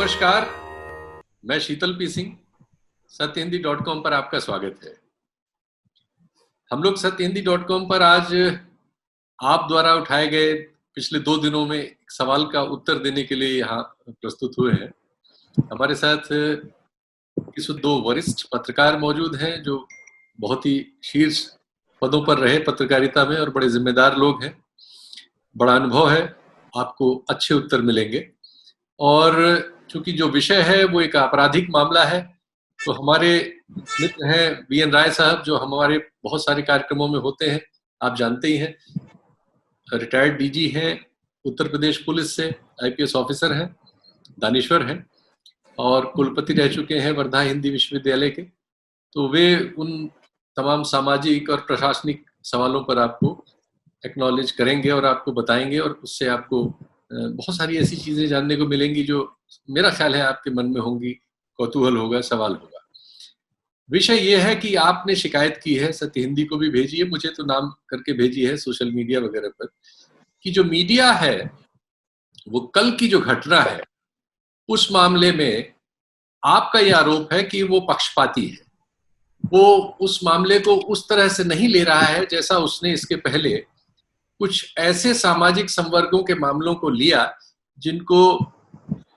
नमस्कार, मैं शीतल पी सिंह। सत्यहिंदी.com पर आपका स्वागत है। हम लोग सत्यहिंदी.com पर आज आप द्वारा उठाए गए पिछले 2 दिनों में एक सवाल का उत्तर देने के लिए यहाँ प्रस्तुत हुए हैं। हमारे साथ इस 2 वरिष्ठ पत्रकार मौजूद हैं जो बहुत ही शीर्ष पदों पर रहे पत्रकारिता में और बड़े जिम्मेदार लोग हैं। बड़ा अनुभव है, आपको अच्छे उत्तर मिलेंगे। और चूंकि जो विषय है वो एक आपराधिक मामला है, तो हमारे मित्र हैं वीएन राय साहब, जो हमारे बहुत सारे कार्यक्रमों में होते हैं, आप जानते ही हैं। रिटायर्ड डीजी हैं उत्तर प्रदेश पुलिस से, आईपीएस ऑफिसर हैं, दानेश्वर हैं और कुलपति रह चुके हैं वर्धा हिंदी विश्वविद्यालय के। तो वे उन तमाम सामाजिक और प्रशासनिक सवालों पर आपको एक्नॉलेज करेंगे और आपको बताएंगे, और उससे आपको बहुत सारी ऐसी चीजें जानने को मिलेंगी जो मेरा ख्याल है आपके मन में होंगी, कौतूहल होगा, सवाल होगा। विषय ये है कि आपने शिकायत की है, सत्य हिंदी को भी भेजी है, मुझे तो नाम करके भेजी है सोशल मीडिया वगैरह पर, कि जो मीडिया है वो कल की जो घटना है उस मामले में आपका यह आरोप है कि वो पक्षपाती है। वो उस मामले को उस तरह से नहीं ले रहा है जैसा उसने इसके पहले कुछ ऐसे सामाजिक संवर्गों के मामलों को लिया जिनको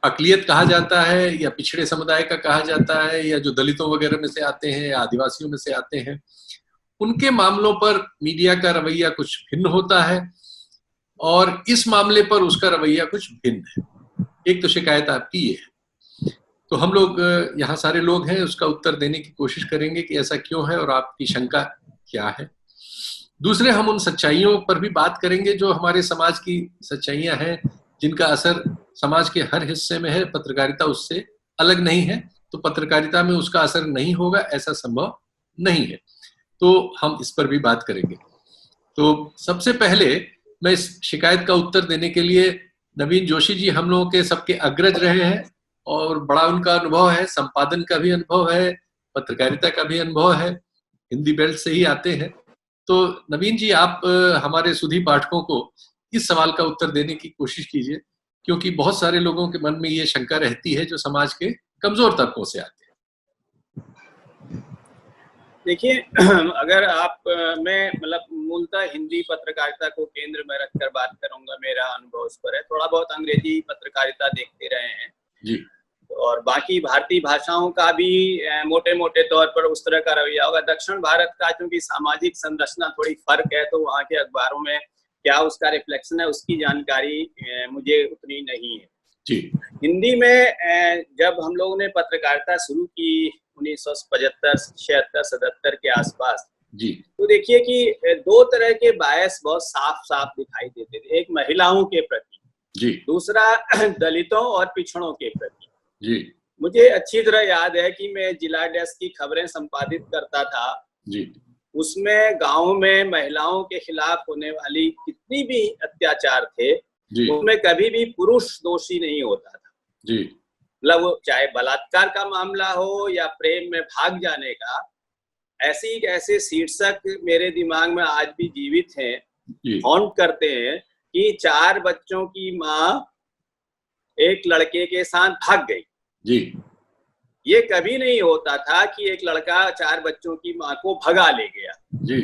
अकलियत कहा जाता है या पिछड़े समुदाय का कहा जाता है, या जो दलितों वगैरह में से आते हैं या आदिवासियों में से आते हैं। उनके मामलों पर मीडिया का रवैया कुछ भिन्न होता है और इस मामले पर उसका रवैया कुछ भिन्न है। एक तो शिकायत आपकी ये है, तो हम लोग यहाँ सारे लोग हैं, उसका उत्तर देने की कोशिश करेंगे कि ऐसा क्यों है और आपकी शंका क्या है। दूसरे, हम उन सच्चाइयों पर भी बात करेंगे जो हमारे समाज की सच्चाइयां हैं, जिनका असर समाज के हर हिस्से में है। पत्रकारिता उससे अलग नहीं है, तो पत्रकारिता में उसका असर नहीं होगा ऐसा संभव नहीं है। तो हम इस पर भी बात करेंगे। तो सबसे पहले मैं इस शिकायत का उत्तर देने के लिए नवीन जोशी जी हम लोगों के सबके अग्रज रहे हैं और बड़ा उनका अनुभव है, संपादन का भी अनुभव है, पत्रकारिता का भी अनुभव है, हिंदी बेल्ट से ही आते हैं। तो नवीन जी, आप हमारे सुधी पाठकों को इस सवाल का उत्तर देने की कोशिश कीजिए, क्योंकि बहुत सारे लोगों के मन में ये शंका रहती है जो समाज के कमजोर तबकों से आते हैं। देखिए, अगर आप मैं मतलब मूलतः हिंदी पत्रकारिता को केंद्र में रखकर बात करूंगा। मेरा अनुभव उस पर है। थोड़ा बहुत अंग्रेजी पत्रकारिता देखते रहे हैं जी, और बाकी भारतीय भाषाओं का भी मोटे मोटे तौर पर उस तरह का रवैया होगा। दक्षिण भारत का चूंकि सामाजिक संरचना थोड़ी फर्क है, तो वहाँ के अखबारों में क्या उसका रिफ्लेक्शन है उसकी जानकारी मुझे उतनी नहीं है। जी। हिंदी में जब हम लोगों ने पत्रकारिता शुरू की 1975, 76, 77 के आसपास, जी, तो देखिए कि 2 तरह के बायस बहुत साफ साफ दिखाई देते थे। एक महिलाओं के प्रति, जी, दूसरा दलितों और पिछड़ों के प्रति। जी, मुझे अच्छी तरह याद है कि मैं जिला डेस्क की खबरें संपादित करता था। जी, उसमें गांव में महिलाओं के खिलाफ होने वाली कितनी भी अत्याचार थे, उसमें कभी भी पुरुष दोषी नहीं होता था। जी, मतलब चाहे बलात्कार का मामला हो या प्रेम में भाग जाने का, ऐसे शीर्षक मेरे दिमाग में आज भी जीवित हैं, हॉन्ट करते हैं कि 4 बच्चों की माँ एक लड़के के साथ भाग गई। जी, ये कभी नहीं होता था कि एक लड़का 4 बच्चों की माँ को भगा ले गया। जी,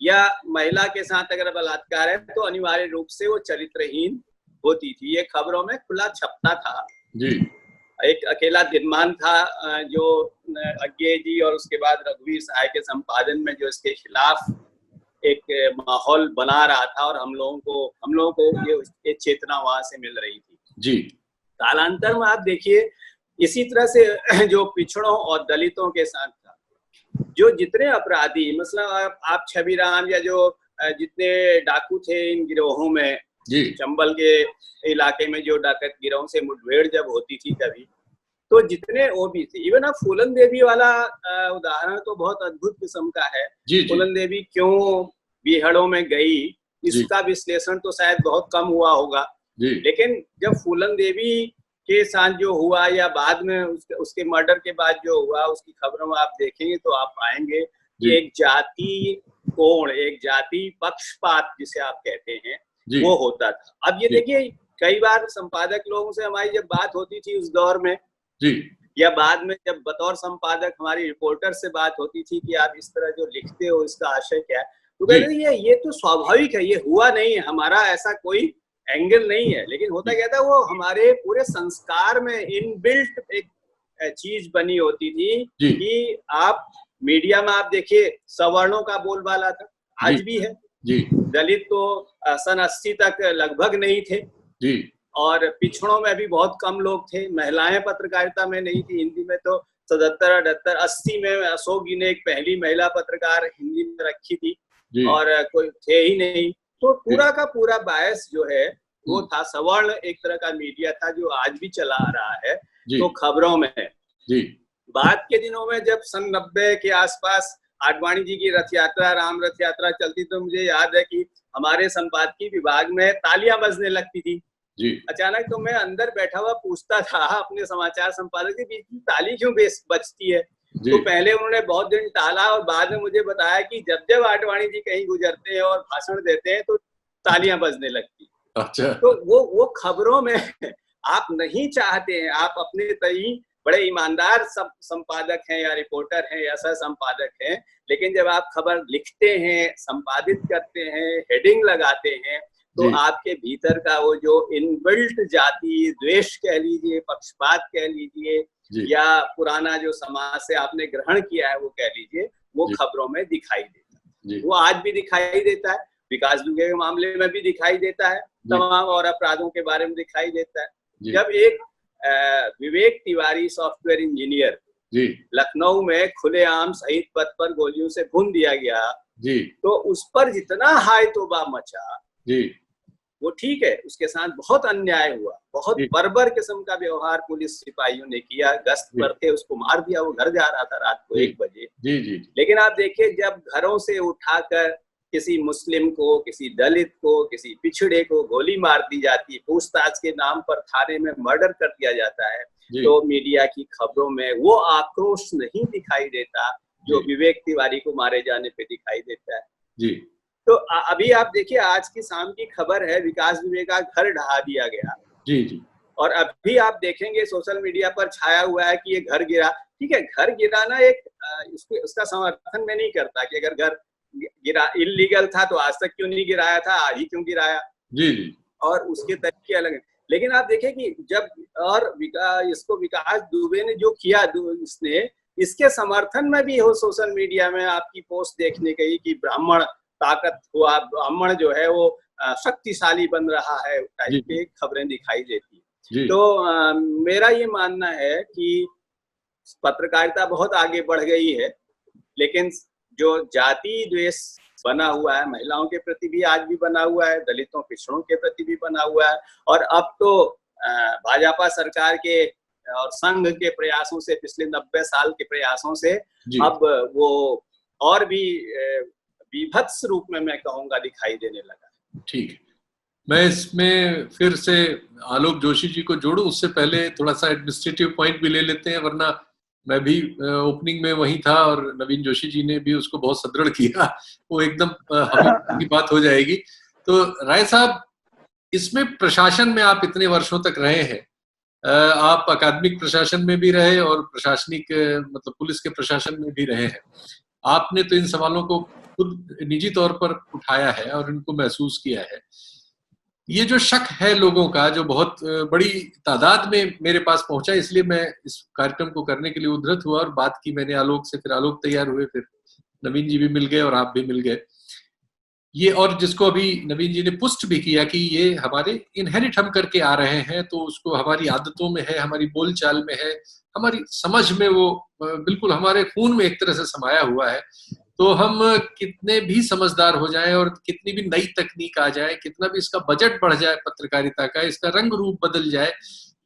या महिला के साथ अगर बलात्कार है तो अनिवार्य रूप से वो चरित्रहीन होती थी। ये खबरों में खुला छपता था। जी। एक अकेला दिनमान था जो अज्ञे जी और उसके बाद रघुवीर सहाय के संपादन में जो इसके खिलाफ एक माहौल बना रहा था, और हम लोगों को ये चेतना वहां से मिल रही थी। जी। कालांतर में आप देखिए इसी तरह से जो पिछड़ों और दलितों के साथ था, जो जितने अपराधी, मतलब आप छविराम या जो जितने डाकू थे इन गिरोहों में, चंबल के इलाके में जो डाकत गिरोह से मुठभेड़ जब होती थी कभी, तो जितने वो भी थे। इवन अब फूलन देवी वाला उदाहरण तो बहुत अद्भुत किस्म का है। फूलन देवी क्यों बीहड़ों में गई, इसका विश्लेषण तो शायद बहुत कम हुआ होगा, लेकिन जब फूलन देवी के साथ जो हुआ या बाद में उसके मर्डर के बाद जो हुआ, उसकी खबरों में आप देखेंगे तो आप पाएंगे कि एक जाति कोण, एक जाति पक्षपात जिसे आप कहते हैं, वो होता था। अब ये देखिए कई बार संपादक लोगों से हमारी जब बात होती थी उस दौर में जी, या बाद में जब बतौर संपादक हमारी रिपोर्टर से बात होती थी कि आप इस तरह जो लिखते हो इसका आशय क्या है, तो कहते थे ये तो स्वाभाविक है, ये हुआ नहीं है, हमारा ऐसा कोई एंगल नहीं है। लेकिन होता क्या था, वो हमारे पूरे संस्कार में इनबिल्ट एक चीज बनी होती थी कि आप मीडिया में आप देखिए सवर्णों का बोलबाला था, आज भी है जी। दलित तो सन 80 तक लगभग नहीं थे जी, और पिछड़ों में भी बहुत कम लोग थे, महिलाएं पत्रकारिता में नहीं थी। हिंदी में तो 77, 78, 80 में अशोक ने एक पहली महिला पत्रकार हिंदी में रखी थी और कोई थे ही नहीं। तो पूरा का पूरा बायस जो है वो था, सवर्ण एक तरह का मीडिया था जो आज भी चला आ रहा है। तो खबरों में जी, बाद के दिनों में जब सन 90 के आसपास आडवाणी जी की रथ यात्रा, राम रथ यात्रा चलती, तो मुझे याद है कि हमारे संपादकीय विभाग में तालियां बजने लगती थी जी। अचानक तो मैं अंदर बैठा हुआ पूछता था अपने समाचार संपादक के बीच में ताली क्यों बजती है। तो पहले उन्होंने बहुत दिन टाला और बाद में मुझे बताया कि जब जब आडवाणी जी कहीं गुजरते हैं और भाषण देते हैं तो तालियां बजने लगती। अच्छा। तो वो खबरों में आप नहीं चाहते हैं, आप अपने तय बड़े ईमानदार संपादक हैं या रिपोर्टर हैं या सह संपादक हैं, लेकिन जब आप खबर लिखते हैं, संपादित करते हैं, हेडिंग लगाते हैं, तो आपके भीतर का वो जो इनबिल्ट जाति द्वेष कह लीजिए, पक्षपात कह लीजिए, या पुराना जो समाज से आपने ग्रहण किया है वो कह लीजिए, वो खबरों में दिखाई देता है। वो आज भी दिखाई देता है, विकास दुबे के मामले में भी दिखाई देता है, तमाम और अपराधों के बारे में दिखाई देता है। जब एक विवेक तिवारी सॉफ्टवेयर इंजीनियर लखनऊ में खुलेआम शहीद पथ पर गोलियों से भून दिया गया जी, तो उस पर जितना हाय तौबा मचा जी, वो ठीक है, उसके साथ बहुत अन्याय हुआ, बहुत बर्बर किस्म का व्यवहार पुलिस सिपाहियों ने किया, गश्त पर थे, उसको मार दिया, वो घर जा रहा था रात को 1 बजे जी जी। लेकिन आप देखिए, जब घरों से उठाकर किसी मुस्लिम को, किसी दलित को, किसी पिछड़े को गोली मार दी जाती है, पूछताछ के नाम पर थाने में मर्डर कर दिया जाता है, तो मीडिया की खबरों में वो आक्रोश नहीं दिखाई देता जो विवेक तिवारी को मारे जाने पे दिखाई देता है जी। तो अभी आप देखिए, आज की शाम की खबर है, विकास दुबे का घर ढहा दिया गया जी जी, और अभी आप देखेंगे सोशल मीडिया पर छाया हुआ है कि ये घर गिरा। ठीक है, घर गिराना एक उसका समर्थन में नहीं करता कि अगर घर गिरा इल्लीगल था तो आज तक क्यों नहीं गिराया था, आज ही क्यों गिराया जी जी, और उसके तरीके अलग है। लेकिन आप देखें कि जब और इसको विकास दुबे ने जो किया, इसने इसके समर्थन में भी हो सोशल मीडिया में आपकी पोस्ट देखने गई कि ब्राह्मण ताकत हुआ, ब्राह्मण जो है वो शक्तिशाली बन रहा है, टाइप की खबरें दिखाई देती है। तो मेरा ये मानना है कि पत्रकारिता बहुत आगे बढ़ गई है, लेकिन जो जाति द्वेष बना हुआ है महिलाओं के प्रति भी आज भी बना हुआ है, दलितों पिछड़ों के प्रति भी बना हुआ है, और अब तो भाजपा सरकार के और संघ के प्रयासों से, पिछले 90 साल के प्रयासों से अब वो और भी विभत्स रूप में मैं कहूँगा दिखाई देने लगा। ठीक है, मैं इसमें फिर से आलोक जोशी जी को जोड़ूं, उससे पहले थोड़ा सा एडमिनिस्ट्रेटिव पॉइंट भी ले लेते हैं, वरना मैं भी ओपनिंग में वहीं था और नवीन जोशी जी ने भी उसको बहुत सुदृढ़ किया, वो एकदम की बात हो जाएगी। तो राय साहब, इसमें प्रशासन में आप इतने वर्षों तक रहे हैं, आप अकादमिक प्रशासन में भी रहे और प्रशासनिक मतलब पुलिस के प्रशासन में भी रहे हैं, आपने तो इन सवालों को खुद निजी तौर पर उठाया है और इनको महसूस किया है। ये जो शक है लोगों का, जो बहुत बड़ी तादाद में मेरे पास पहुंचा, इसलिए मैं इस कार्यक्रम को करने के लिए उद्धृत हुआ और बात की मैंने आलोक से, फिर आलोक तैयार हुए, फिर नवीन जी भी मिल गए और आप भी मिल गए। ये और जिसको अभी नवीन जी ने पुष्ट भी किया कि ये हमारे इनहेरिट हम करके आ रहे हैं, तो उसको हमारी आदतों में है, हमारी बोलचाल में है, हमारी समझ में, वो बिल्कुल हमारे खून में एक तरह से समाया हुआ है। तो हम कितने भी समझदार हो जाएं और कितनी भी नई तकनीक आ जाए, कितना भी इसका बजट बढ़ जाए पत्रकारिता का, इसका रंग रूप बदल जाए,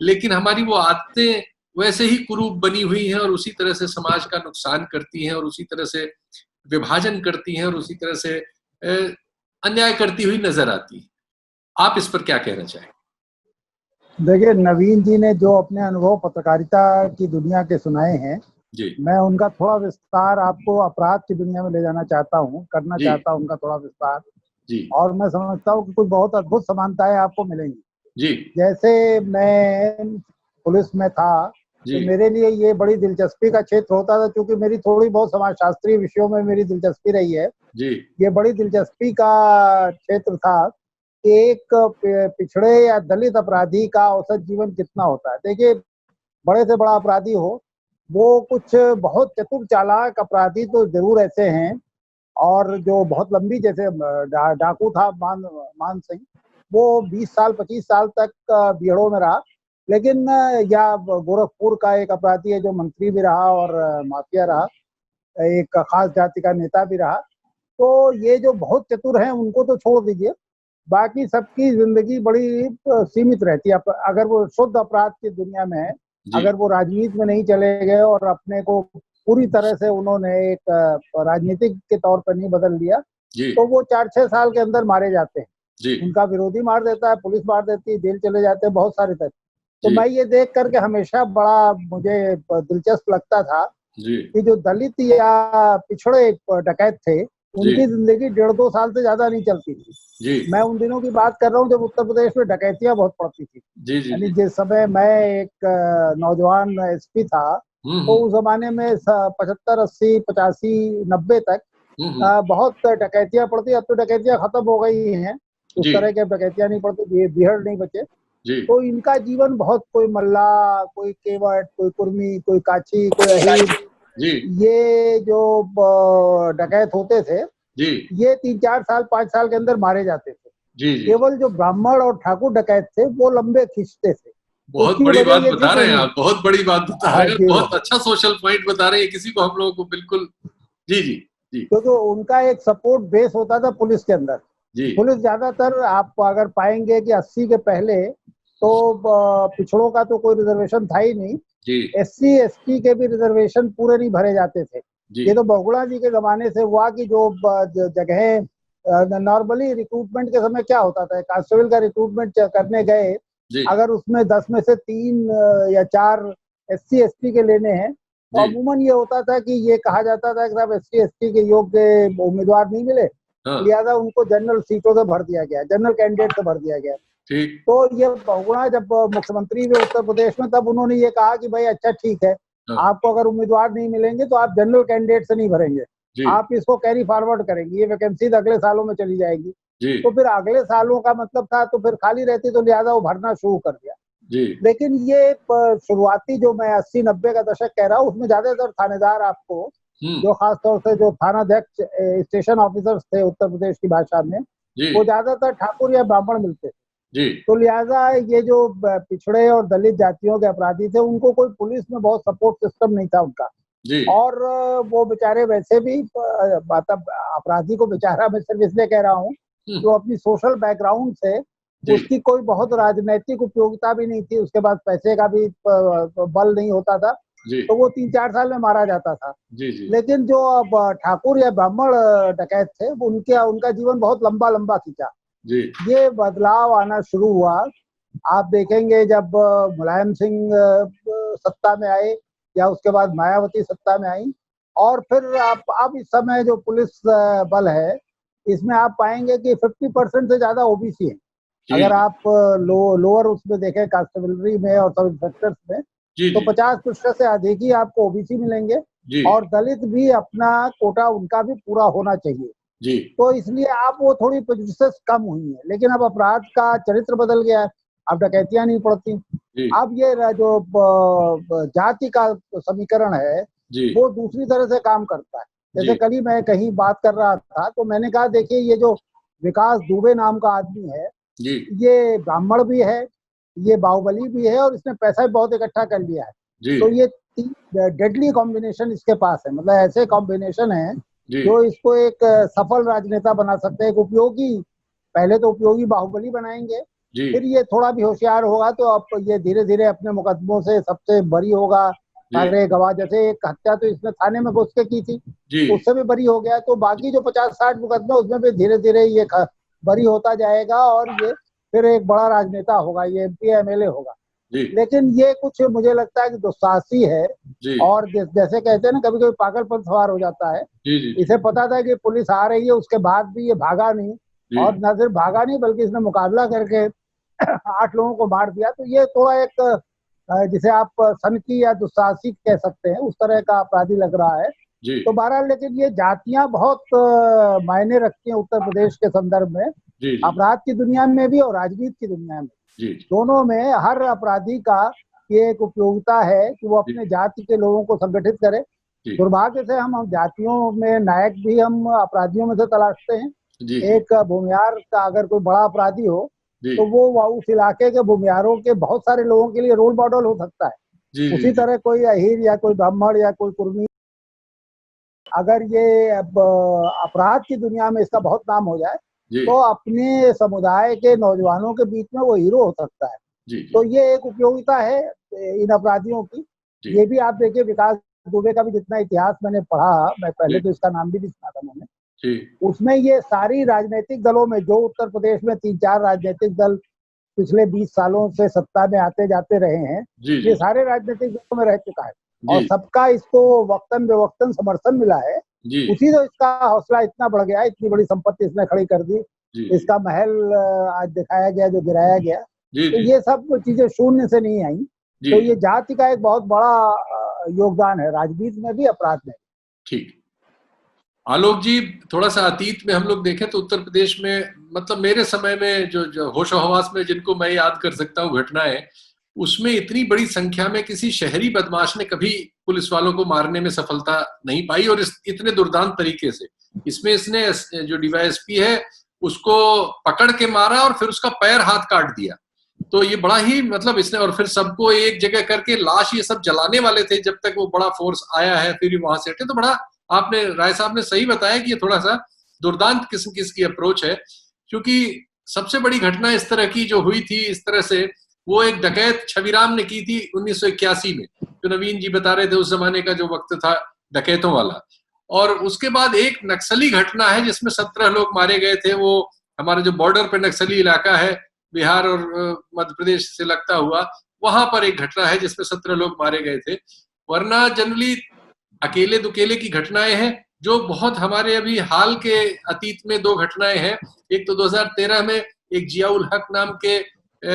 लेकिन हमारी वो आदतें वैसे ही कुरूप बनी हुई हैं और उसी तरह से समाज का नुकसान करती हैं और उसी तरह से विभाजन करती हैं और उसी तरह से अन्याय करती हुई नजर आती है। आप इस पर क्या कहना चाहेंगे? देखिए, नवीन जी ने जो अपने अनुभव पत्रकारिता की दुनिया के सुनाए हैं जी, मैं उनका थोड़ा विस्तार आपको अपराध की दुनिया में ले जाना चाहता हूँ, करना चाहता हूँ उनका थोड़ा विस्तार जी, और मैं समझता हूँ कि कुछ बहुत अद्भुत समानताएं आपको मिलेंगी जी। जैसे मैं पुलिस में था तो मेरे लिए ये बड़ी दिलचस्पी का क्षेत्र होता था, क्योंकि मेरी थोड़ी बहुत समाजशास्त्रीय विषयों में मेरी दिलचस्पी रही है जी। ये बड़ी दिलचस्पी का क्षेत्र था कि एक पिछड़े या दलित अपराधी का औसत जीवन कितना होता है। देखिए, बड़े से बड़ा अपराधी हो, वो कुछ बहुत चतुर चालाक अपराधी तो जरूर ऐसे हैं, और जो बहुत लंबी, जैसे डाकू था मान सिंह, वो 20 साल 25 साल तक बीहड़ों में रहा। लेकिन या गोरखपुर का एक अपराधी है जो मंत्री भी रहा और माफिया रहा, एक खास जाति का नेता भी रहा। तो ये जो बहुत चतुर हैं उनको तो छोड़ दीजिए, बाकी सबकी जिंदगी बड़ी सीमित रहती है। अगर वो शुद्ध अपराध की दुनिया में है, अगर वो राजनीति में नहीं चले गए और अपने को पूरी तरह से उन्होंने एक राजनीतिक के तौर पर नहीं बदल लिया, तो वो 4-6 साल के अंदर मारे जाते हैं। उनका विरोधी मार देता है, पुलिस मार देती है, जेल चले जाते हैं, बहुत सारे तक। तो मैं ये देख करके हमेशा बड़ा मुझे दिलचस्प लगता था कि जो दलित या पिछड़े डकैत थे, उनकी जिंदगी 1.5-2 साल से ज्यादा नहीं चलती थी। मैं उन दिनों की बात कर रहा हूँ जब उत्तर प्रदेश में डकैतियां बहुत पड़ती थी। यानी जिस समय मैं एक नौजवान एसपी था, तो उस जमाने में 75, 80, 85, 90 तक बहुत डकैतियां पड़ती। अब तो डकैतियां खत्म हो गई हैं, उस तरह के डकैतियां नहीं पड़ती, बीहड़ नहीं बचे। तो इनका जीवन बहुत, कोई मल्ला, कोई केवट, कोई कुर्मी, कोई काची, कोई अहीर, ये जो डकैत होते थे, ये 3-4 साल 5 साल के अंदर मारे जाते थे। केवल जो ब्राह्मण और ठाकुर डकैत थे वो लंबे खींचते थे। बहुत बड़ी बात बता रहे हैं आप, बहुत बड़ी बात बता रहे हैं, बहुत अच्छा सोशल पॉइंट बता रहे हैं, किसी को हम लोगों को बिल्कुल। जी जी जी। क्योंकि उनका एक सपोर्ट बेस होता था पुलिस के अंदर। पुलिस ज्यादातर, आप अगर पाएंगे कि 80 के पहले तो पिछड़ों का तो कोई रिजर्वेशन था ही नहीं। SC ST के भी रिजर्वेशन पूरे नहीं भरे जाते थे। ये तो बहुगुणा जी के जमाने से हुआ कि जो जगह नॉर्मली रिक्रूटमेंट के समय क्या होता था, कांस्टेबल का रिक्रूटमेंट करने गए, अगर उसमें 10 में से 3 या 4 SC ST के लेने हैं, तो अमूमन ये होता था कि ये कहा जाता था कि साहब SC ST के योग्य उम्मीदवार नहीं मिले, लिहाजा उनको जनरल सीटों से भर दिया गया, जनरल कैंडिडेट से भर दिया गया। तो ये बहुगुणा जब मुख्यमंत्री हुए उत्तर प्रदेश में, तब उन्होंने ये कहा कि भाई अच्छा ठीक है, आपको अगर उम्मीदवार नहीं मिलेंगे तो आप जनरल कैंडिडेट से नहीं भरेंगे, आप इसको कैरी फॉरवर्ड करेंगे, ये वैकेंसी अगले सालों में चली जाएगी। तो फिर अगले सालों का मतलब था, तो फिर खाली रहती, तो लिहाजा वो भरना शुरू कर दिया। लेकिन ये शुरुआती जो मैं 80-90 का दशक कह रहा हूँ, उसमें ज्यादातर थानेदार आपको, जो खासतौर से जो थानाध्यक्ष स्टेशन ऑफिसर्स थे उत्तर प्रदेश की भाषा में, वो ज्यादातर ठाकुर या ब्राह्मण मिलते थे। तो लिहाजा ये जो पिछड़े और दलित जातियों के अपराधी थे, उनको कोई पुलिस में बहुत सपोर्ट सिस्टम नहीं था उनका। और वो बेचारे वैसे भी, मतलब अपराधी को बेचारा मैं सिर्फ इसलिए कह रहा हूँ, जो अपनी सोशल बैकग्राउंड से उसकी कोई बहुत राजनैतिक उपयोगिता भी नहीं थी, उसके बाद पैसे का भी बल नहीं होता था, तो वो 3-4 साल में मारा जाता था। लेकिन जो अब ठाकुर या ब्राह्मण डकैत थे, उनका जीवन बहुत लंबा लंबा खींचा। ये बदलाव आना शुरू हुआ। आप देखेंगे जब मुलायम सिंह सत्ता में आए, या उसके बाद मायावती सत्ता में आई, और फिर आप इस समय जो पुलिस बल है, इसमें आप पाएंगे कि 50% से ज्यादा ओबीसी है। अगर आप लोअर उसमें देखें, कांस्टेबलरी में और सब इंस्पेक्टर्स में, तो 50% से अधिक ही आपको ओबीसी मिलेंगे, और दलित भी अपना कोटा उनका भी पूरा होना चाहिए। तो इसलिए आप वो थोड़ी प्रेजुडिस कम हुई है। लेकिन अब अपराध का चरित्र बदल गया है, अब डकैतियां नहीं पड़ती। अब ये जो जाति का समीकरण है, वो दूसरी तरह से काम करता है। जैसे कल ही मैं कहीं बात कर रहा था, तो मैंने कहा देखिए, ये जो विकास दुबे नाम का आदमी है, ये ब्राह्मण भी है, ये बाहुबली भी है, और इसने पैसा भी बहुत इकट्ठा कर लिया है। तो ये डेडली कॉम्बिनेशन इसके पास है, मतलब ऐसे कॉम्बिनेशन है जो इसको एक सफल राजनेता बना सकते हैं। एक उपयोगी, पहले तो उपयोगी बाहुबली बनाएंगे, फिर ये थोड़ा भी होशियार होगा तो अब ये धीरे धीरे अपने मुकदमों से सबसे बरी होगा। सारे गवाह, जैसे एक हत्या तो इसने थाने में घुस के की थी, उससे भी बरी हो गया, तो बाकी जो 50-60 मुकदमे, उसमें भी धीरे धीरे ये बरी होता जाएगा, और ये फिर एक बड़ा राजनेता होगा, ये MP MLA होगा। लेकिन ये कुछ मुझे लगता है कि दुस्साहसी है, और जैसे कहते हैं ना, कभी कभी पागलपन सवार हो जाता है। इसे पता था कि पुलिस आ रही है, उसके बाद भी ये भागा नहीं, और न सिर्फ भागा नहीं, बल्कि इसने मुकाबला करके 8 लोगों को मार दिया। तो ये थोड़ा एक जिसे आप सनकी या दुस्साहसिक कह सकते हैं, उस तरह का अपराधी लग रहा है। तो बहरहाल लेकिन ये जातियां बहुत मायने रखती हैं उत्तर प्रदेश के संदर्भ में, अपराध की दुनिया में भी और राजनीति की दुनिया में, दोनों में। हर अपराधी का ये एक उपयोगिता है कि वो अपने जाति के लोगों को संगठित करे। दुर्भाग्य से हम जातियों में नायक भी हम अपराधियों में से तलाशते हैं। एक भूमिहार का अगर कोई बड़ा अपराधी हो तो वो उस इलाके के भूमिहारों के बहुत सारे लोगों के लिए रोल मॉडल हो सकता है। उसी तरह कोई अहीर या कोई ब्राह्मण या कोई कुर्मी, अगर ये अपराध की दुनिया में इसका बहुत नाम हो जाए तो अपने समुदाय के नौजवानों के बीच में वो हीरो हो सकता है। तो ये एक उपयोगिता है इन अपराधियों की। ये भी आप देखिए, विकास दुबे का भी जितना इतिहास मैंने पढ़ा, मैं पहले तो इसका नाम भी नहीं सुना था मैंने, उसमें ये सारी राजनीतिक दलों में, जो उत्तर प्रदेश में 3-4 राजनीतिक दल पिछले 20 सालों से सत्ता में आते जाते रहे हैं, ये सारे राजनीतिक दलों में रह चुका है और सबका इसको वक्तन बेवक्तन समर्थन मिला है। उसी से इसका हौसला इतना बढ़ गया, इतनी बड़ी संपत्ति इसने खड़ी कर दी, इसका महल आज दिखाया गया जो गिराया गया। तो ये सब चीजें शून्य से नहीं आई। तो ये जाति का एक बहुत बड़ा योगदान है राजनीति में भी, अपराध में। ठीक। आलोक जी, थोड़ा सा अतीत में हम लोग देखें तो उत्तर प्रदेश में, मतलब मेरे समय में जो होशो हवास में जिनको मैं याद कर सकता हूँ घटनाएं, उसमें इतनी बड़ी संख्या में किसी शहरी बदमाश ने कभी पुलिस वालों को मारने में सफलता नहीं पाई, और इतने दुर्दांत तरीके से। इसमें इसने जो डीवाईएसपी है उसको पकड़ के मारा और फिर उसका पैर हाथ काट दिया। तो ये बड़ा ही, मतलब इसने, और फिर सबको एक जगह करके लाश ये सब जलाने वाले थे जब तक वो बड़ा फोर्स आया है, फिर वहां से हटे। तो बड़ा आपने, राय साहब ने सही बताया कि ये थोड़ा सा दुर्दांत किस्म की इसकी अप्रोच है, क्योंकि सबसे बड़ी घटना इस तरह की जो हुई थी इस तरह से, वो एक डकैत छविराम ने की थी 1981 में, जो नवीन जी बता रहे थे उस जमाने का जो वक्त था डकैतों वाला। और उसके बाद एक नक्सली घटना है जिसमें 17 लोग मारे गए थे। वो हमारे जो बॉर्डर पे नक्सली इलाका है, बिहार और मध्य प्रदेश से लगता हुआ, वहां पर एक घटना है जिसमें 17 लोग मारे गए थे। वरना जनरली अकेले दुकेले की घटनाएं हैं जो बहुत हमारे अभी हाल के अतीत में 2 घटनाएं हैं। एक तो 2013 में एक जियाउल हक नाम के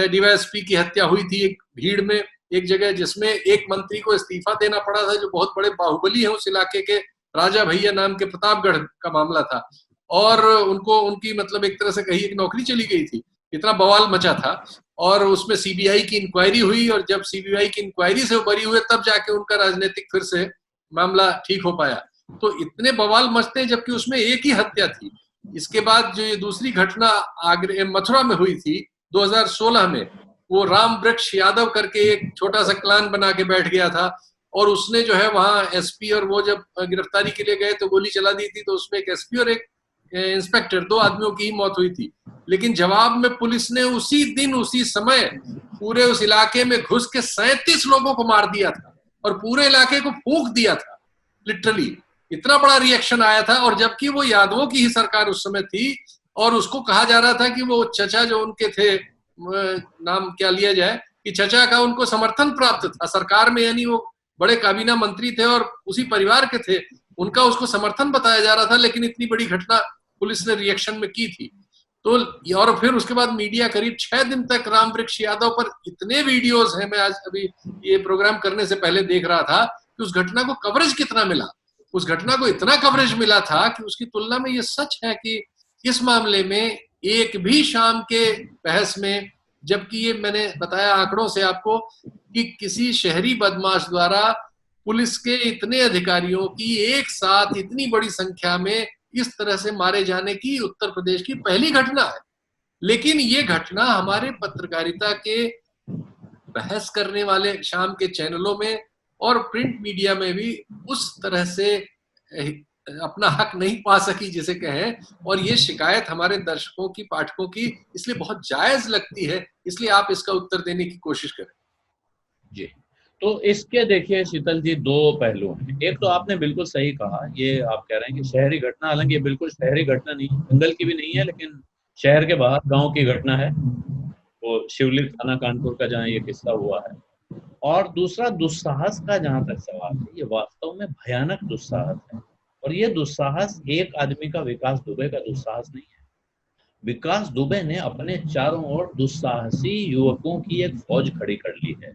डीवाईएसपी की हत्या हुई थी एक भीड़ में, एक जगह, जिसमें एक मंत्री को इस्तीफा देना पड़ा था जो बहुत बड़े बाहुबली हैं उस इलाके के, राजा भैया नाम के, प्रतापगढ़ का मामला था। और उनको, उनकी मतलब एक तरह से कही एक नौकरी चली गई थी, इतना बवाल मचा था। और उसमें सीबीआई की इंक्वायरी हुई, और जब सीबीआई की इंक्वायरी से वो बरी हुए तब जाके उनका राजनीतिक फिर से मामला ठीक हो पाया। तो इतने बवाल मचते हैं, जबकि उसमें एक ही हत्या थी। इसके बाद जो ये दूसरी घटना आगरे मथुरा में हुई थी 2016 में, वो राम वृक्ष यादव करके एक छोटा सा क्लान बना के बैठ गया था, और उसने जो है वहां एसपी, और वो जब गिरफ्तारी के लिए गए तो गोली चला दी थी। तो उसमें एक एसपी और एक इंस्पेक्टर, 2 आदमियों की ही मौत हुई थी। लेकिन जवाब में पुलिस ने उसी दिन उसी समय पूरे उस इलाके में घुस के 37 लोगों को मार दिया था और पूरे इलाके को फूंक दिया था, लिटरली। इतना बड़ा रिएक्शन आया था, और जबकि वो यादवों की ही सरकार उस समय थी, और उसको कहा जा रहा था कि वो चचा जो उनके थे, नाम क्या लिया जाए, कि चचा का उनको समर्थन प्राप्त था सरकार में, यानी वो बड़े काबीना मंत्री थे और उसी परिवार के थे, उनका उसको समर्थन बताया जा रहा था। लेकिन इतनी बड़ी घटना पुलिस ने रिएक्शन में की थी। तो और फिर उसके बाद मीडिया करीब 6 दिन तक राम वृक्ष यादव पर इतने वीडियोस हैं, मैं आज अभी ये प्रोग्राम करने से पहले देख रहा था कि उस घटना को कवरेज कितना मिला। उस घटना को इतना कवरेज मिला था कि उसकी तुलना में ये सच है कि इस मामले में एक भी शाम के बहस में, जबकि ये मैंने बताया आंकड़ों से आपको कि किसी शहरी बदमाश द्वारा पुलिस के इतने अधिकारियों की एक साथ इतनी बड़ी संख्या में इस तरह से मारे जाने की उत्तर प्रदेश की पहली घटना है। लेकिन ये घटना हमारे पत्रकारिता के बहस करने वाले शाम के चैनलों में और प्रिंट मीडिया में भी उस तरह से अपना हक नहीं पा सकी जिसे कहें। और ये शिकायत हमारे दर्शकों की, पाठकों की इसलिए बहुत जायज लगती है, इसलिए आप इसका उत्तर देने की कोशिश करें। जी, तो इसके देखिए शीतल जी 2 पहलू हैं। एक तो आपने बिल्कुल सही कहा, ये आप कह रहे हैं कि शहरी घटना, हालांकि ये बिल्कुल शहरी घटना नहीं, जंगल की भी नहीं है, लेकिन शहर के बाहर गांव की घटना है, वो शिवलिक थाना कानपुर का जहाँ ये किस्सा हुआ है। और दूसरा दुस्साहस का जहां तक सवाल है, ये वास्तव में भयानक दुस्साहस है। और ये दुस्साहस एक आदमी का, विकास दुबे का दुस्साहस नहीं है। विकास दुबे ने अपने चारों ओर दुस्साहसी युवकों की एक फौज खड़ी कर ली है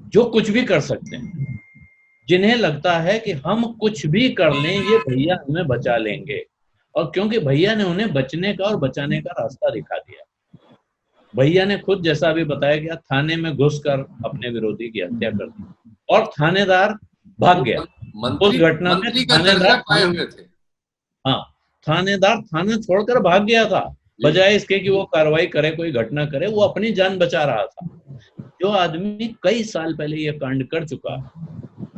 जो कुछ भी कर सकते हैं, जिन्हें लगता है कि हम कुछ भी कर लें ये भैया हमें बचा लेंगे, और क्योंकि भैया ने उन्हें बचने का और बचाने का रास्ता दिखा दिया। भैया ने खुद, जैसा अभी बताया गया, थाने में घुसकर अपने विरोधी की हत्या कर दी और थानेदार भाग गया। उस घटना में थानेदार पाए हुए थे। हाँ, थानेदार थाना छोड़कर भाग गया था, बजाय इसके कि वो कार्रवाई करे, कोई घटना करे। वो अपनी जान बचा रहा था। जो आदमी कई साल पहले ये कांड कर चुका है,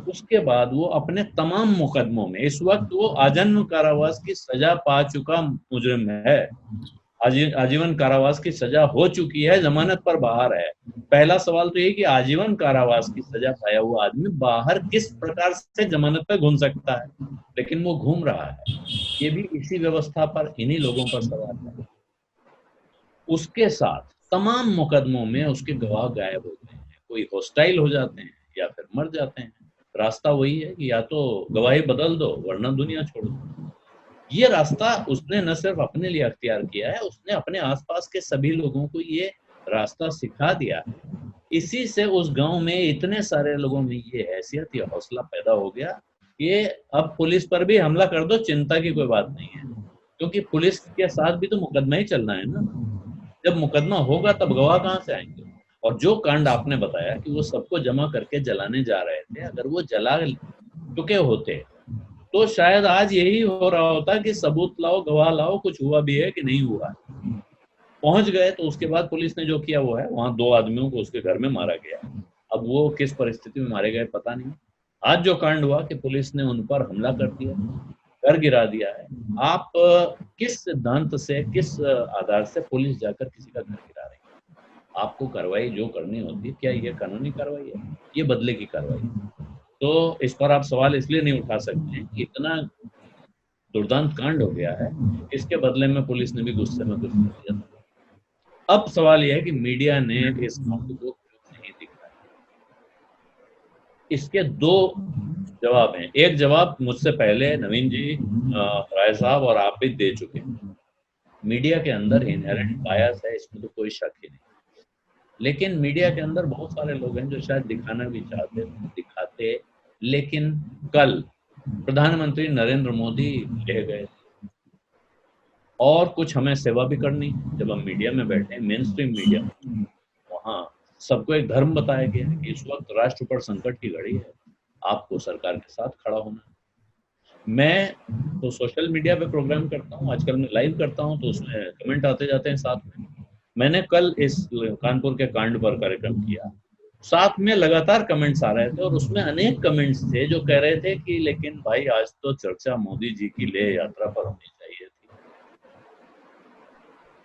उसके बाद वो अपने तमाम मुकदमों में, इस वक्त वो आजीवन कारावास की सजा पा चुका मुजरिम है। आजीवन कारावास की सजा हो चुकी है, जमानत पर बाहर है। पहला सवाल तो ये कि आजीवन कारावास की सजा पाया हुआ आदमी बाहर किस प्रकार से जमानत पर घूम सकता है, लेकिन वो घूम रहा है। ये भी इसी व्यवस्था पर, इन्हीं लोगों पर सवाल है। उसके साथ तमाम मुकदमों में उसके गवाह गायब हो गए हैं, कोई हॉस्टाइल हो जाते हैं या फिर मर जाते हैं। रास्ता वही है कि या तो गवाही बदल दो वरना दुनिया छोड़ दो। ये रास्ता उसने न सिर्फ अपने लिए अख्तियार किया है, उसने अपने आसपास के सभी लोगों को ये रास्ता सिखा दिया है। इसी से उस गांव में इतने सारे लोगों में ये हैसियत, ये हौसला पैदा हो गया कि अब पुलिस पर भी हमला कर दो, चिंता की कोई बात नहीं है, क्योंकि पुलिस के साथ भी तो मुकदमा ही चलना है ना। जब मुकदमा होगा तब गवाह कहाँ से आएंगे? और जो कांड आपने बताया कि वो सबको जमा करके जलाने जा रहे थे, अगर वो जला चुके होते तो शायद आज यही हो रहा होता कि सबूत लाओ, गवाह लाओ, कुछ हुआ भी है कि नहीं हुआ। पहुंच गए तो उसके बाद पुलिस ने जो किया वो है, वहां 2 आदमियों को उसके घर में मारा गया। अब वो किस परिस्थिति में मारे गए पता नहीं। आज जो कांड हुआ कि पुलिस ने उन पर हमला कर दिया, घर गिरा दिया है। आप किस सिद्धांत से, किस आधार से पुलिस जाकर किसी का घर गिरा रही है? आपको कार्रवाई जो करनी होती है, क्या ये कानूनी कार्रवाई है? ये बदले की कार्रवाई है। तो इस पर आप सवाल इसलिए नहीं उठा सकते हैं कि इतना दुर्दांत कांड हो गया है, इसके बदले में पुलिस ने भी गुस्से में कुछ कर दिया था। अब सवाल यह है कि मीडिया ने इस कांड को क्यों नहीं दिखाया। इसके 2 जवाब हैं। एक जवाब मुझसे पहले नवीन जी, राय साहब और आप भी दे चुके हैं। मीडिया के अंदर इनहेरेंट बायस है, इसमें तो कोई शक ही नहीं। लेकिन मीडिया के अंदर बहुत सारे लोग हैं जो शायद दिखाना भी चाहते, दिखाते। लेकिन कल प्रधानमंत्री नरेंद्र मोदी ले गए और कुछ हमें सेवा भी करनी। जब हम मीडिया में बैठे, मेन स्ट्रीम मीडिया, वहां सबको एक धर्म बताया गया है कि इस वक्त राष्ट्र पर संकट की घड़ी है, आपको सरकार के साथ खड़ा होना है। मैं तो सोशल मीडिया पे प्रोग्राम करता हूँ, आजकल मैं लाइव करता हूँ, तो उसमें कमेंट आते जाते हैं साथ में। मैंने कल इस कानपुर के कांड पर कार्यक्रम किया, साथ में लगातार कमेंट्स आ रहे थे और उसमें अनेक कमेंट्स थे जो कह रहे थे कि लेकिन भाई आज तो चर्चा मोदी जी की लेह यात्रा पर होनी चाहिए थी।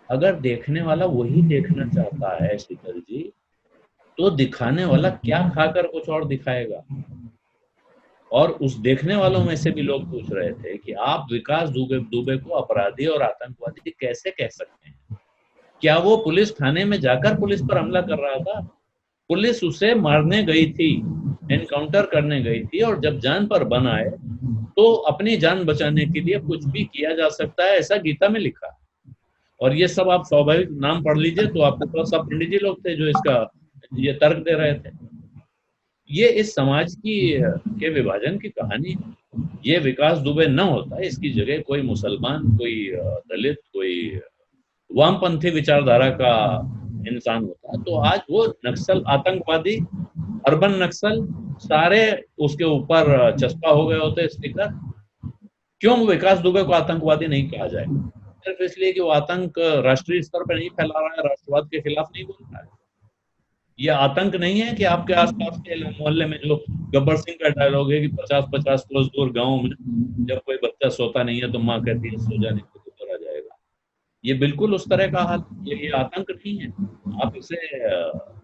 अगर देखने वाला वही देखना चाहता है शीतल जी, तो दिखाने वाला क्या खाकर कुछ और दिखाएगा? और उस देखने वालों में से भी लोग पूछ रहे थे कि आप विकास दुबे को अपराधी और आतंकवादी कैसे कह सकते हैं? क्या वो पुलिस थाने में जाकर पुलिस पर हमला कर रहा था? पुलिस उसे मारने गई थी, एनकाउंटर करने गई थी, और जब जान पर बन आए तो अपनी जान बचाने के लिए कुछ भी किया जा सकता है, ऐसा गीता में लिखा। और ये सब आप स्वाभाविक नाम पढ़ लीजिए तो आपके पास सब पंडित जी लोग थे जो इसका ये तर्क दे रहे थे। ये इस समाज की के विभाजन की कहानी है। ये विकास दुबे न होता, इसकी जगह कोई मुसलमान, कोई दलित, कोई वामपंथी विचारधारा का इंसान होता, तो आज वो नक्सल, आतंकवादी, अर्बन नक्सल, सारे उसके ऊपर चस्पा हो गए होते स्टिकर। क्यों विकास दुबे को आतंकवादी नहीं कहा जाए? सिर्फ इसलिए कि वो आतंक राष्ट्रीय स्तर पर नहीं फैला रहा है, राष्ट्रवाद के खिलाफ नहीं बोल रहा है। ये आतंक नहीं है कि आपके आसपास के मोहल्ले में जो गब्बर सिंह का डायलॉग है कि 50-50 कोस दूर गाँव में जब कोई बच्चा सोता नहीं है तो माँ कहती है सो जाने को तो आ जाएगा। ये बिल्कुल उस तरह का हाल, ये आतंक नहीं है। आप इसे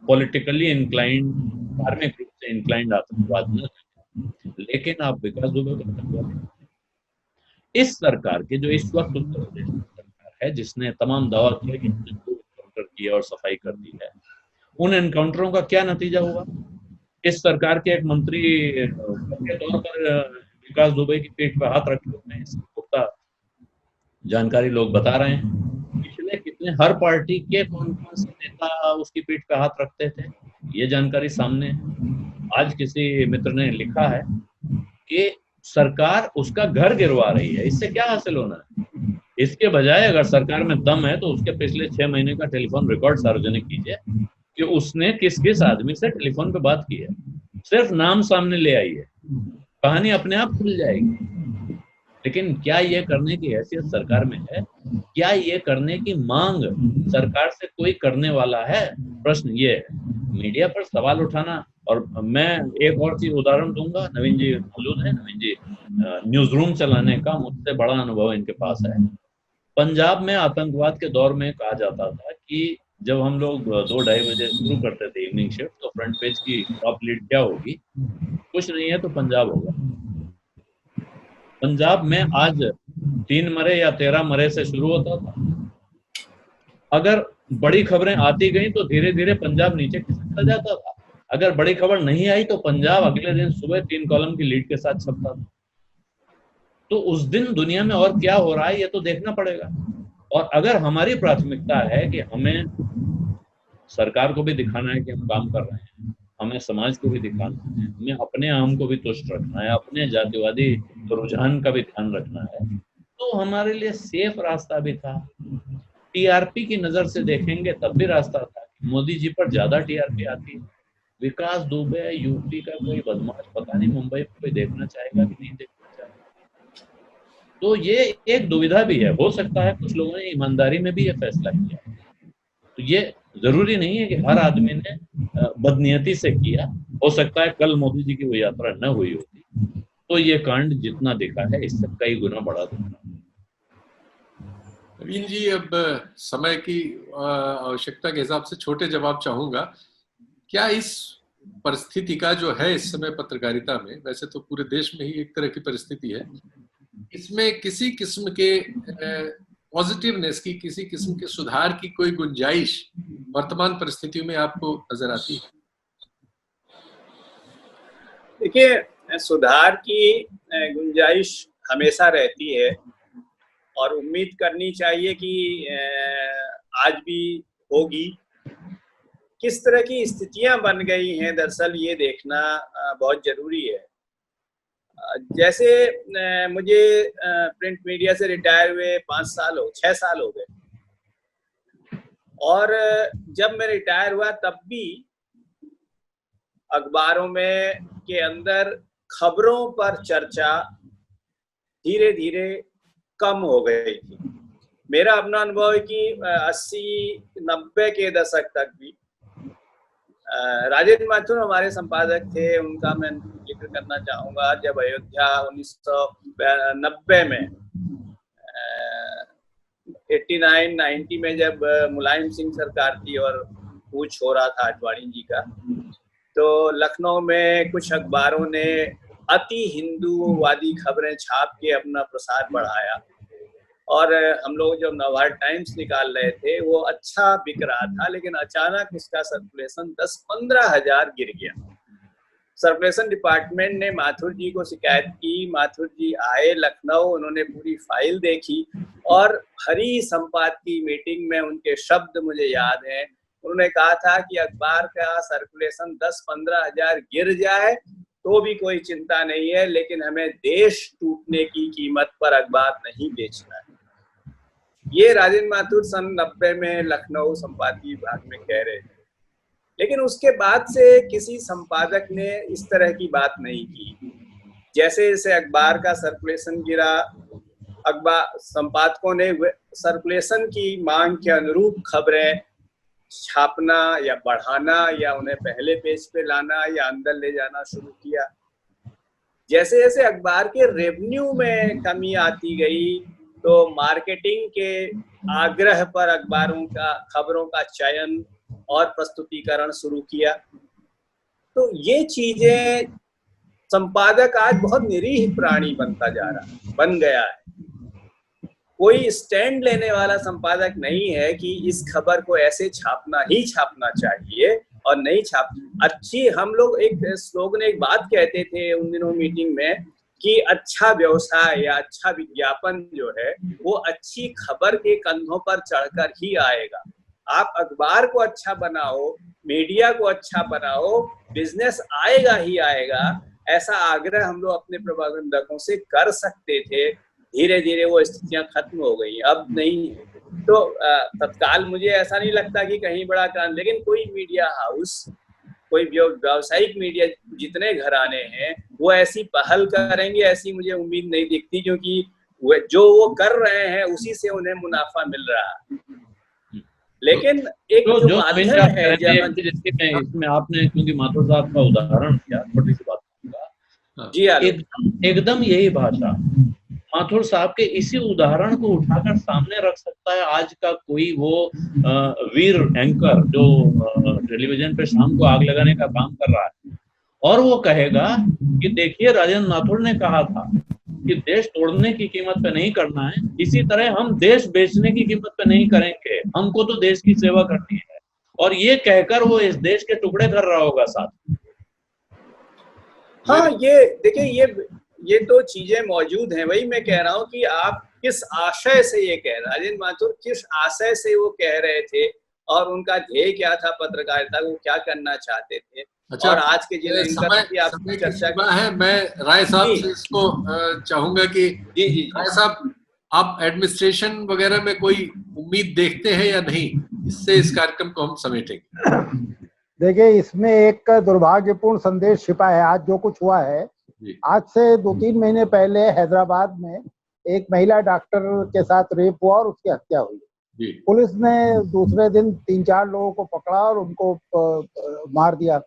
पॉलिटिकली इंक्लाइंड, धार्मिक रूप से इंक्लाइंड आतंकवाद न करें, लेकिन आप विकास दुबे को आतंकवादी। इस सरकार के, जो इस वक्त उत्तर प्रदेश सरकार है, जिसने तमाम दावा किया कि एनकाउंटर किया और सफाई कर दी है, उन एनकाउंटरों का क्या नतीजा हुआ? इस सरकार के एक मंत्री के तौर पर विकास दुबे की पीठ पर हाथ रखे हुए हैं। पुख्ता जानकारी लोग बता रहे हैं कि में हर पार्टी के कौन कौन से नेता उसकी पीठ पे हाथ रखते थे, ये जानकारी सामने है। आज किसी मित्र ने लिखा है कि सरकार उसका घर गिरवा रही है, इससे क्या हासिल होना है? इसके बजाय अगर सरकार में दम है तो उसके पिछले 6 महीने का टेलीफोन रिकॉर्ड सार्वजनिक कीजिए कि उसने किस किस आदमी से टेलीफोन पे बात की है, सिर्फ नाम सामने ले आइए, कहानी अपने आप खुल जाएगी। लेकिन क्या ये करने की हैसियत सरकार में है? क्या ये करने की मांग सरकार से कोई करने वाला है? प्रश्न ये है। मीडिया पर सवाल उठाना, और मैं एक और चीज उदाहरण दूंगा, नवीन जी मौजूद है, नवीन जी न्यूज रूम चलाने का मुझसे बड़ा अनुभव इनके पास है। पंजाब में आतंकवाद के दौर में कहा जाता था कि जब हम लोग 2-2:30 बजे शुरू करते थे इवनिंग शिफ्ट, तो फ्रंट पेज की टॉप लीड क्या होगी? कुछ नहीं है तो पंजाब होगा। पंजाब में आज 3 मरे या 13 मरे से शुरू होता था। अगर बड़ी खबरें आती गई तो धीरे धीरे पंजाब नीचे खिसकता जाता था। अगर बड़ी खबर नहीं आई तो पंजाब अगले दिन सुबह 3 कॉलम की लीड के साथ छपता था। तो उस दिन दुनिया में और क्या हो रहा है ये तो देखना पड़ेगा। और अगर हमारी प्राथमिकता है कि हमें सरकार को भी दिखाना है कि हम काम कर रहे हैं, हमें समाज को भी दिखाना है, हमें अपने आम को भी तुष्ट रखना है, अपने जातिवादी रुझान का भी ध्यान रखना है, तो हमारे लिए सेफ रास्ता भी था। टीआरपी की नजर से देखेंगे तब भी रास्ता था। मोदी जी पर ज्यादा टीआरपी आती है। विकास दुबे यूपी का कोई बदमाश, पता नहीं मुंबई में कोई देखना चाहेगा कि नहीं देखना चाहेगा। तो ये एक दुविधा भी है। हो सकता है कुछ लोगों ने ईमानदारी में भी ये फैसला किया। तो ये जरूरी नहीं है कि हर आदमी ने बदनीयती से किया। हो सकता है कल मोदी जी की वो यात्रा न हुई होती तो ये कांड जितना दिखा है इससे कई गुना बड़ा दिखा। नवीन जी, अब समय की आवश्यकता के हिसाब से छोटे जवाब चाहूंगा। क्या इस परिस्थिति का जो है इस समय पत्रकारिता में, वैसे तो पूरे देश में ही एक तरह की परिस्थिति है, इसमें किसी किस्म के पॉजिटिवनेस की, किसी किस्म के सुधार की कोई गुंजाइश वर्तमान परिस्थितियों में आपको नजर आती है? देखिए, सुधार की गुंजाइश हमेशा रहती है और उम्मीद करनी चाहिए कि आज भी होगी। किस तरह की स्थितियां बन गई हैं, दरअसल ये देखना बहुत जरूरी है। जैसे मुझे प्रिंट मीडिया से रिटायर हुए 6 साल हो गए, और जब मैं रिटायर हुआ तब भी अखबारों में के अंदर खबरों पर चर्चा धीरे धीरे कम हो गई थी। मेरा अपना अनुभव है कि 80-90 के दशक तक भी राजेंद्र माथुर हमारे संपादक थे, उनका मैं जिक्र करना चाहूंगा। जब अयोध्या 1990 में 89-90 में जब मुलायम सिंह सरकार थी और कूच हो रहा था आडवाणी जी का, तो लखनऊ में कुछ अखबारों ने अति हिंदूवादी खबरें छाप के अपना प्रसार बढ़ाया, और हम लोग जब नवभारत टाइम्स निकाल रहे थे वो अच्छा बिक रहा था, लेकिन अचानक उसका सर्कुलेशन 10-15 हजार गिर गया। सर्कुलेशन डिपार्टमेंट ने माथुर जी को शिकायत की। माथुर जी आए लखनऊ, उन्होंने पूरी फाइल देखी और हरी संपाद की मीटिंग में उनके शब्द मुझे याद हैं। उन्होंने कहा था कि अखबार का सर्कुलेशन 10-15 हजार गिर जाए तो भी कोई चिंता नहीं है, लेकिन हमें देश टूटने की कीमत पर अखबार नहीं बेचना है। ये राजेंद्र माथुर सन 90 में लखनऊ संपादकीय विभाग में कह रहे थे। लेकिन उसके बाद से किसी संपादक ने इस तरह की बात नहीं की। जैसे जैसे अखबार का सर्कुलेशन गिरा, अखबार संपादकों ने सर्कुलेशन की मांग के अनुरूप खबरें छापना या बढ़ाना या उन्हें पहले पेज पे लाना या अंदर ले जाना शुरू किया। जैसे जैसे अखबार के रेवेन्यू में कमी आती गई तो मार्केटिंग के आग्रह पर अखबारों का खबरों का चयन और प्रस्तुतिकरण शुरू किया। तो ये चीजें, संपादक आज बहुत निरीह प्राणी बन गया है। कोई स्टैंड लेने वाला संपादक नहीं है कि इस खबर को ऐसे छापना ही छापना चाहिए और नहीं छाप अच्छी। हम लोग एक बात कहते थे उन दिनों मीटिंग में कि अच्छा व्यवसाय या अच्छा विज्ञापन जो है वो अच्छी खबर के कंधों पर चढ़कर ही आएगा। आप अखबार को अच्छा बनाओ, मीडिया को अच्छा बनाओ, बिजनेस आएगा ही आएगा। ऐसा आग्रह हम लोग अपने प्रबंधकों से कर सकते थे। धीरे धीरे वो स्थितियां खत्म हो गई, अब नहीं है। तो तत्काल मुझे ऐसा नहीं लगता कि कहीं बड़ा काम, लेकिन कोई मीडिया हाउस, कोई व्यावसायिक मीडिया जितने घराने हैं वो ऐसी पहल करेंगे, ऐसी मुझे उम्मीद नहीं दिखती, क्योंकि जो वो कर रहे हैं उसी से उन्हें मुनाफा मिल रहा है। लेकिन एक तो जो माध्यम है इसमें आपने क्योंकि माथुर साहब का उदाहरण दिया, छोटी सी बात जी एकदम यही भाषा माथुर साहब के इसी उदाहरण को उठाकर सामने रख सकता है आज का कोई वो वीर एंकर जो टेलीविजन पे शाम को आग लगाने का काम कर रहा है, और वो कहेगा कि देखिए राजेंद्र माथुर ने कहा था कि देश तोड़ने की कीमत पे नहीं करना है, इसी तरह हम देश बेचने की कीमत पे नहीं करेंगे, हमको तो देश की सेवा करनी है। और ये कहकर वो इस देश के टुकड़े कर रहा होगा साथ। हाँ, ये देखिए, ये तो चीजें मौजूद हैं। वही मैं कह रहा हूँ कि आप किस आशय से ये कह रहे हैं, राजेंद्र माथुर किस आशय से वो कह रहे थे और उनका ध्येय क्या था पत्रकारिता, वो क्या करना चाहते थे। अच्छा, और आज के जिन एंकर की आप चर्चा है, मैं राय साहब से इसको चाहूंगा कि राय साहब, आप एडमिनिस्ट्रेशन वगैरह में कोई उम्मीद देखते हैं या नहीं, इससे इस कार्यक्रम को हम समेटेंगे। देखिए, इसमें एक दुर्भाग्यपूर्ण संदेश छिपा है। आज जो कुछ हुआ है, आज से 2-3 महीने पहले हैदराबाद में एक महिला डॉक्टर के साथ रेप हुआ और उसकी हत्या हुई। पुलिस ने दूसरे दिन 3-4 लोगों को पकड़ा और उनको मार दिया।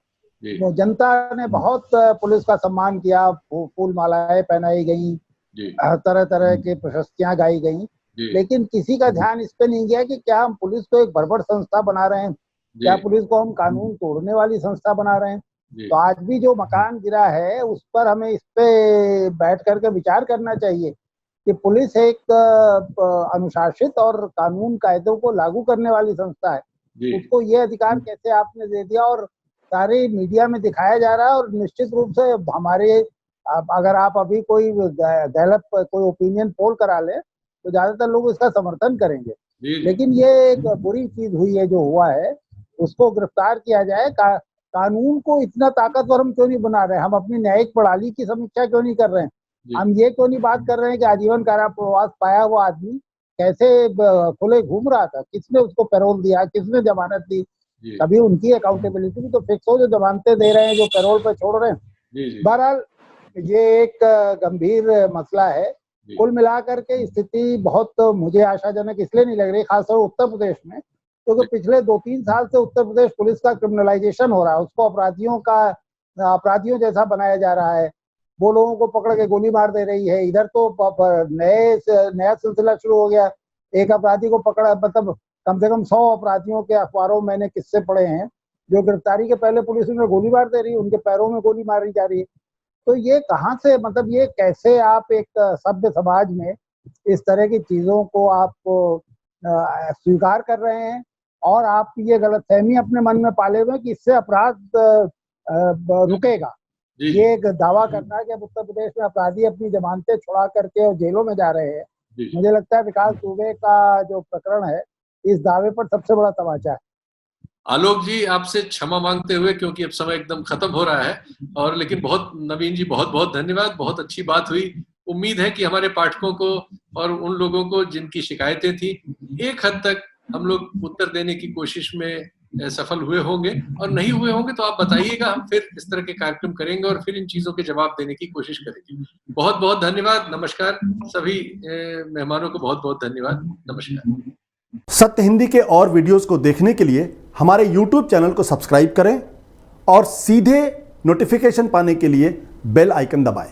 तो जनता ने बहुत पुलिस का सम्मान किया, फूल मालाएं पहनाई गई, तरह तरह की प्रशस्तियां गाई गई, लेकिन किसी का ध्यान इस पे नहीं गया कि क्या हम पुलिस को एक बर्बर संस्था बना रहे हैं, क्या पुलिस को हम कानून तोड़ने वाली संस्था बना रहे हैं। तो आज भी जो मकान गिरा है उस पर हमें इस पे बैठ करके विचार करना चाहिए कि पुलिस एक अनुशासित और कानून कायदों को लागू करने वाली संस्था है, उसको ये अधिकार कैसे आपने दे दिया। और सारी मीडिया में दिखाया जा रहा है, और निश्चित रूप से हमारे, अगर आप अभी कोई गैलप कोई ओपिनियन पोल करा ले तो ज्यादातर लोग इसका समर्थन करेंगे। लेकिन ये एक बुरी चीज हुई है, जो हुआ है उसको गिरफ्तार किया जाए। कानून को इतना ताकतवर हम क्यों नहीं बना रहे हैं? हम अपनी न्यायिक प्रणाली की समीक्षा क्यों नहीं कर रहे हैं? हम ये क्यों नहीं बात कर रहे हैं कि आजीवन कारावास पाया हुआ आदमी कैसे खुले घूम रहा था, किसने उसको पैरोल दिया, किसने जमानत दी? कभी उनकी अकाउंटेबिलिटी भी तो फिक्स हो, जो जमानतें दे रहे हैं, जो पैरोल पे छोड़ रहे हैं। बहरहाल ये एक गंभीर मसला है। कुल मिलाकर के स्थिति बहुत मुझे आशाजनक इसलिए नहीं लग रही, खासतौर उत्तर प्रदेश में, क्योंकि पिछले 2-3 साल से उत्तर प्रदेश पुलिस का क्रिमिनलाइजेशन हो रहा है, उसको अपराधियों जैसा बनाया जा रहा है। वो लोगों को पकड़ के गोली मार दे रही है। इधर तो नया सिलसिला शुरू हो गया, एक अपराधी को पकड़ा, मतलब कम से कम 100 अपराधियों के अखबारों में मैंने किस्से पढ़े हैं जो गिरफ्तारी के पहले पुलिस उन्हें गोली मार दे रही है, उनके पैरों में गोली मारी जा रही है। तो ये कहाँ से, मतलब ये कैसे आप एक सभ्य समाज में इस तरह की चीजों को आप स्वीकार कर रहे हैं, और आप ये गलतफहमी अपने मन में पाले हुए कि इससे अपराध रुकेगा। ये एक दावा करना है कि अब उत्तर प्रदेश में अपराधी अपनी जमानतें छुड़ा करके और जेलों में जा रहे हैं। मुझे लगता है विकास दुबे का जो प्रकरण है, इस दावे पर सबसे बड़ा तमाचा है। आलोक जी, आपसे क्षमा मांगते हुए, क्योंकि अब समय एकदम खत्म हो रहा है, और लेकिन बहुत, नवीन जी बहुत बहुत धन्यवाद, बहुत अच्छी बात हुई। उम्मीद है कि हमारे पाठकों को और उन लोगों को जिनकी शिकायतें थी, एक हद तक हम लोग उत्तर देने की कोशिश में सफल हुए होंगे, और नहीं हुए होंगे तो आप बताइएगा, हम फिर इस तरह के कार्यक्रम करेंगे और फिर इन चीजों के जवाब देने की कोशिश करेंगे। बहुत बहुत धन्यवाद, नमस्कार। सभी मेहमानों को बहुत बहुत धन्यवाद, नमस्कार। सत्य हिंदी के और वीडियोस को देखने के लिए हमारे YouTube चैनल को सब्सक्राइब करें और सीधे नोटिफिकेशन पाने के लिए बेल आइकन दबाएं।